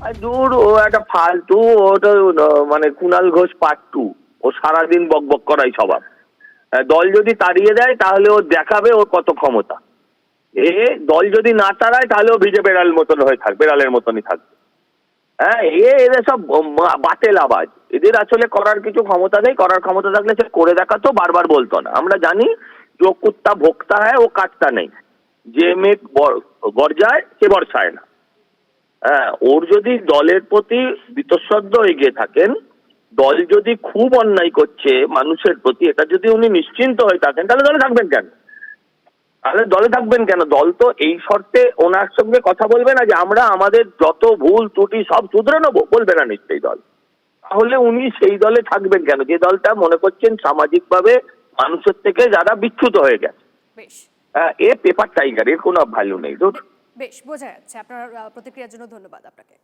আর দূর, ও একটা ফালতু, ওটা মানে কুণাল ঘোষ পার্ট 2। ও সারাদিন বক বক করাই স্বভাব। দল যদি তাড়িয়ে দেয় তাহলে ও দেখাবে ওর কত ক্ষমতা। দল যদি না তাড়ায় তাহলে ও ভিজে বেড়াল মতন হয়ে থাকবে, বেড়ালের মতনই থাকবে। হ্যাঁ, এদের সব বাতেল আওয়াজ। এদের আসলে করার কিছু ক্ষমতা নেই। করার ক্ষমতা থাকলে সে করে দেখাতো, বারবার বলতো না। আমরা জানি যে কুত্তা ভোক্তা হয়, ও কাটতা নেই। যে মেঘ গর্জায় সে বর্ষায় না। হ্যাঁ, ওর যদি দলের প্রতি বীতশ্রদ্ধ এগিয়ে থাকেন, দল যদি খুব অন্যায় করছে মানুষের প্রতি, এটা যদি উনি নিশ্চিন্ত হয়ে থাকেন, তাহলে দলে থাকবেন কেন? দল তো এই শর্তে ওনার সঙ্গে কথা বলবে না যে আমরা আমাদের যত ভুল ত্রুটি সব শুধরে নেবো, বলবে না নিশ্চয়ই দল। তাহলে উনি সেই দলে থাকবেন কেন, যে দলটা মনে করছেন সামাজিকভাবে মানুষের থেকে যারা বিচ্যুত হয়ে গেছে? বেশ এ পেপার টাইগার, এর কোনো ভ্যালু নেই। বেশ বোঝা যাচ্ছে। আপনার প্রতিক্রিয়ার জন্য ধন্যবাদ আপনাকে।